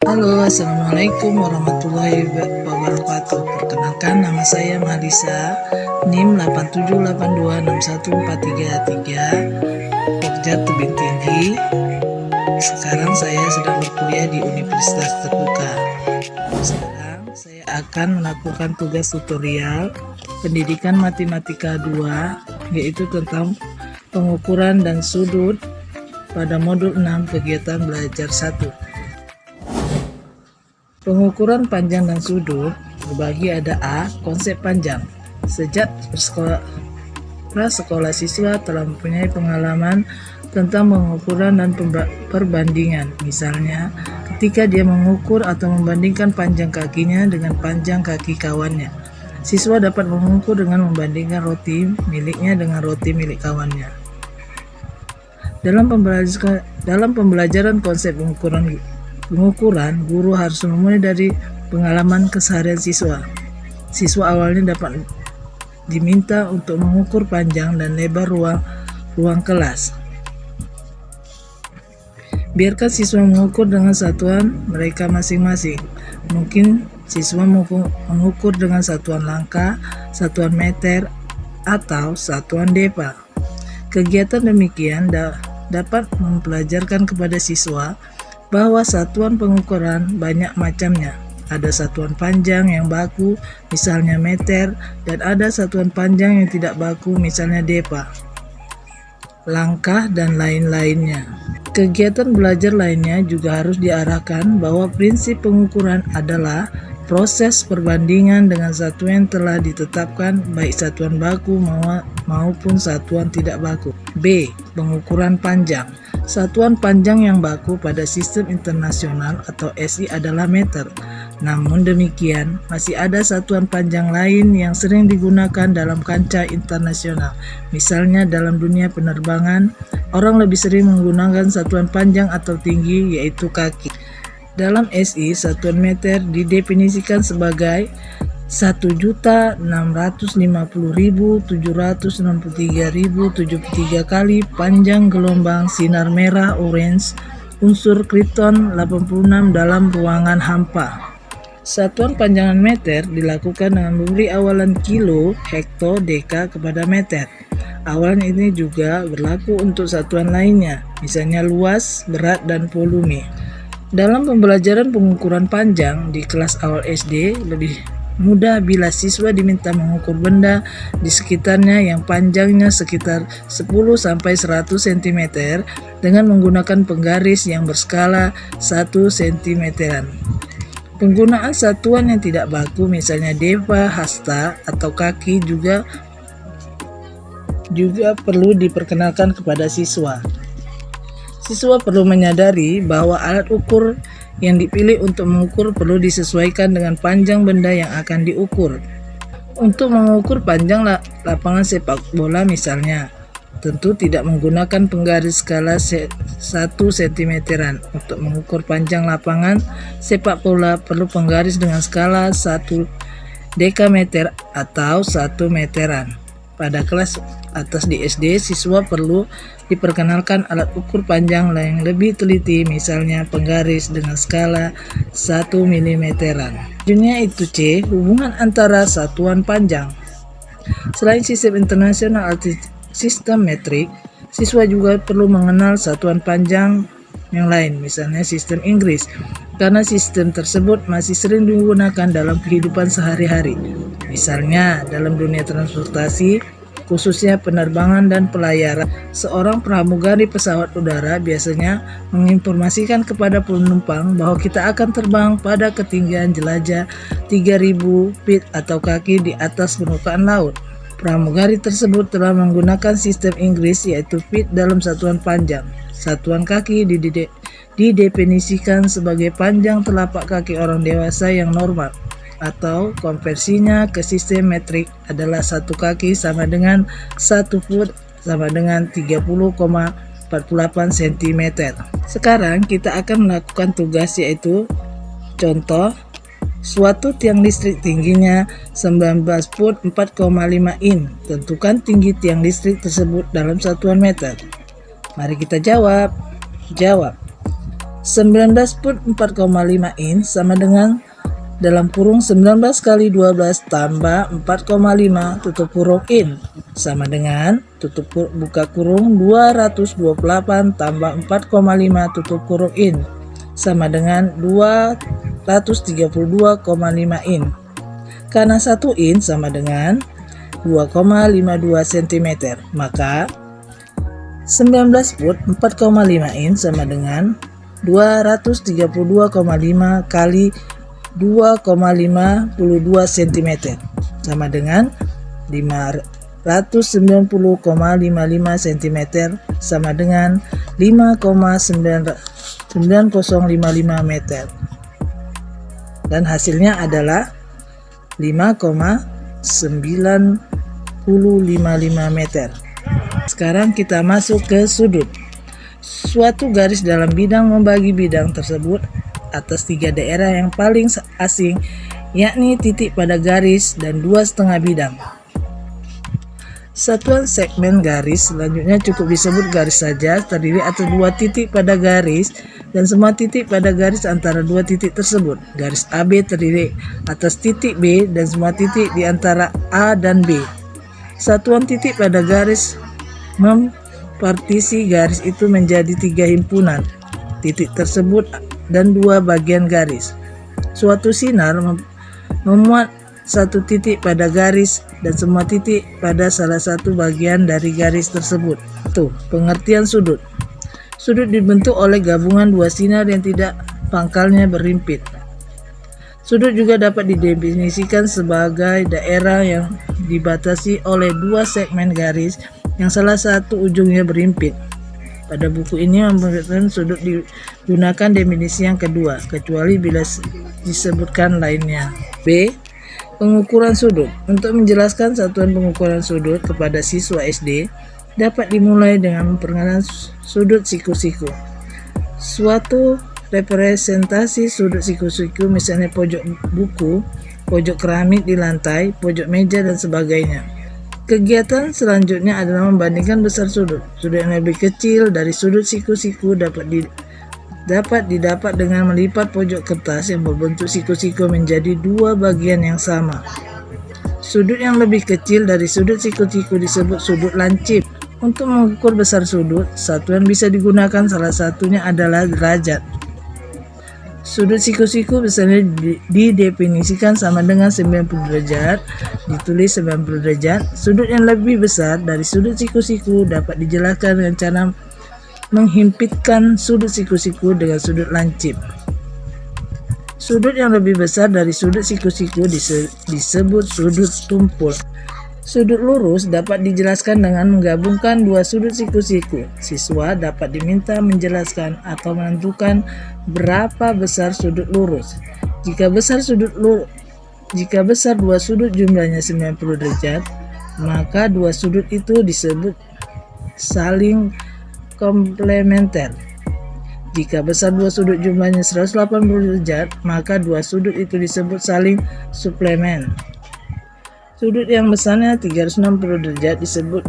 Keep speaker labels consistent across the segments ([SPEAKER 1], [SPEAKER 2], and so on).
[SPEAKER 1] Halo, assalamualaikum warahmatullahi wabarakatuh. Perkenalkan, nama saya Malisa, NIM 87826143, Pokja Tebing Tinggi. Sekarang saya sedang berkuliah di Universitas Terbuka. Sekarang saya akan melakukan tugas tutorial pendidikan matematika 2, yaitu tentang pengukuran dan sudut pada modul 6 kegiatan belajar 1. Pengukuran panjang dan sudut berbagi ada A. Konsep panjang. Sejak prasekolah siswa telah mempunyai pengalaman tentang pengukuran dan perbandingan. Misalnya, ketika dia mengukur atau membandingkan panjang kakinya dengan panjang kaki kawannya. Siswa dapat mengukur dengan membandingkan roti miliknya dengan roti milik kawannya. Dalam pembelajaran konsep pengukuran, guru harus memulai dari pengalaman keseharian siswa. Siswa awalnya dapat diminta untuk mengukur panjang dan lebar ruang kelas. Biarkan siswa mengukur dengan satuan mereka masing-masing. Mungkin siswa mengukur dengan satuan langkah, satuan meter, atau satuan depa. Kegiatan demikian dapat mempelajarkan kepada siswa bahwa satuan pengukuran banyak macamnya. Ada satuan panjang yang baku, misalnya meter, dan ada satuan panjang yang tidak baku, misalnya depa, langkah, dan lain-lainnya. Kegiatan belajar lainnya juga harus diarahkan bahwa prinsip pengukuran adalah proses perbandingan dengan satuan yang telah ditetapkan, baik satuan baku maupun satuan tidak baku. B. Pengukuran panjang. Satuan panjang yang baku pada sistem internasional atau SI adalah meter. Namun demikian, masih ada satuan panjang lain yang sering digunakan dalam kancah internasional. Misalnya dalam dunia penerbangan, orang lebih sering menggunakan satuan panjang atau tinggi, yaitu kaki. Dalam SI, satuan meter didefinisikan sebagai 1.650.763.073 kali panjang gelombang sinar merah orange unsur krypton 86 dalam ruangan hampa. Satuan panjangan meter dilakukan dengan memberi awalan kilo, hekto, deka kepada meter. Awalan ini juga berlaku untuk satuan lainnya, misalnya luas, berat, dan volume. Dalam pembelajaran pengukuran panjang di kelas awal SD, lebih mudah bila siswa diminta mengukur benda di sekitarnya yang panjangnya sekitar 10-100 cm dengan menggunakan penggaris yang berskala 1 cm. Penggunaan satuan yang tidak baku, misalnya depa, hasta, atau kaki juga perlu diperkenalkan kepada siswa. Siswa perlu menyadari bahwa alat ukur yang dipilih untuk mengukur perlu disesuaikan dengan panjang benda yang akan diukur. Untuk mengukur panjang lapangan sepak bola misalnya, tentu tidak menggunakan penggaris skala 1 cm. Untuk mengukur panjang lapangan sepak bola perlu penggaris dengan skala 1 dekameter atau 1 meteran. Pada kelas atas di SD, siswa perlu diperkenalkan alat ukur panjang yang lebih teliti, misalnya penggaris dengan skala 1 mm. Selanjutnya itu C. Hubungan antara satuan panjang. Selain sistem internasional atau sistem metrik, siswa juga perlu mengenal satuan panjang yang lain, misalnya sistem Inggris, karena sistem tersebut masih sering digunakan dalam kehidupan sehari-hari. Misalnya dalam dunia transportasi, khususnya penerbangan dan pelayaran. Seorang pramugari pesawat udara biasanya menginformasikan kepada penumpang bahwa kita akan terbang pada ketinggian jelajah 3000 feet atau kaki di atas permukaan laut. Pramugari tersebut telah menggunakan sistem Inggris, yaitu feet dalam satuan panjang. Satuan kaki didefinisikan sebagai panjang telapak kaki orang dewasa yang normal, atau konversinya ke sistem metrik adalah satu kaki sama dengan 1 foot sama dengan 30,48 cm. Sekarang kita akan melakukan tugas, yaitu contoh, suatu tiang listrik tingginya 19 foot 4,5 in. Tentukan tinggi tiang listrik tersebut dalam satuan meter. Mari kita jawab. 19 foot 4,5 in sama dengan dalam kurung 19 kali 12 tambah 4,5 tutup kurung in sama dengan buka kurung 228 tambah 4,5 tutup kurung in sama dengan 232,5 in. Karena 1 in sama dengan 2,52 cm, maka 19 foot 4,5 in sama dengan 232,5 kali 2,52 cm sama dengan 590,55 cm sama dengan 5,9055 meter, dan hasilnya adalah 5,955 meter. Sekarang kita masuk ke sudut. Suatu garis dalam bidang membagi bidang tersebut atas 3 daerah yang paling asing, yakni titik pada garis dan 2,5 bidang. Satuan segmen garis selanjutnya cukup disebut garis saja, terdiri atas 2 titik pada garis dan semua titik pada garis antara 2 titik tersebut. Garis AB terdiri atas titik B dan semua titik di antara A dan B. Satuan titik pada garis mempartisi garis itu menjadi 3 himpunan titik tersebut dan 2 bagian garis. Suatu sinar memuat satu titik pada garis dan semua titik pada salah satu bagian dari garis tersebut. Tuh, pengertian sudut. Sudut dibentuk oleh gabungan 2 sinar yang tidak pangkalnya berimpit. Sudut juga dapat didefinisikan sebagai daerah yang dibatasi oleh 2 segmen garis yang salah satu ujungnya berimpit. Pada buku ini memberikan sudut digunakan definisi yang kedua, kecuali bila disebutkan lainnya. B. Pengukuran sudut. Untuk menjelaskan satuan pengukuran sudut kepada siswa SD, dapat dimulai dengan memperkenalkan sudut siku-siku. Suatu representasi sudut siku-siku, misalnya pojok buku, pojok keramik di lantai, pojok meja, dan sebagainya. Kegiatan selanjutnya adalah membandingkan besar sudut. Sudut yang lebih kecil dari sudut siku-siku dapat didapat dengan melipat pojok kertas yang berbentuk siku-siku menjadi 2 bagian yang sama. Sudut yang lebih kecil dari sudut siku-siku disebut sudut lancip. Untuk mengukur besar sudut, satuan bisa digunakan, salah satunya adalah derajat. Sudut siku-siku misalnya didefinisikan sama dengan 90 derajat, ditulis 90 derajat. Sudut yang lebih besar dari sudut siku-siku dapat dijelaskan dengan cara menghimpitkan sudut siku-siku dengan sudut lancip. Sudut yang lebih besar dari sudut siku-siku disebut sudut tumpul. Sudut lurus dapat dijelaskan dengan menggabungkan 2 sudut siku-siku. Siswa dapat diminta menjelaskan atau menentukan berapa besar sudut lurus. Jika besar 2 sudut jumlahnya 90 derajat, maka 2 sudut itu disebut saling komplementer. Jika besar 2 sudut jumlahnya 180 derajat, maka 2 sudut itu disebut saling suplemen. Sudut yang besarnya 360 derajat disebut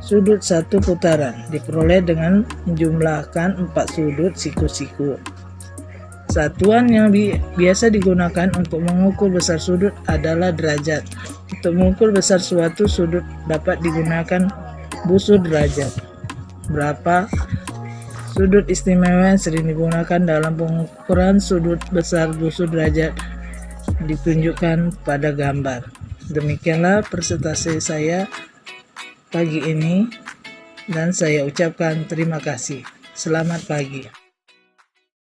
[SPEAKER 1] sudut satu putaran, diperoleh dengan menjumlahkan 4 sudut siku-siku. Satuan yang biasa digunakan untuk mengukur besar sudut adalah derajat. Untuk mengukur besar suatu sudut dapat digunakan busur derajat. Berapa sudut istimewa yang sering digunakan dalam pengukuran sudut besar busur derajat ditunjukkan pada gambar. Demikianlah presentasi saya pagi ini dan saya ucapkan terima kasih. Selamat pagi.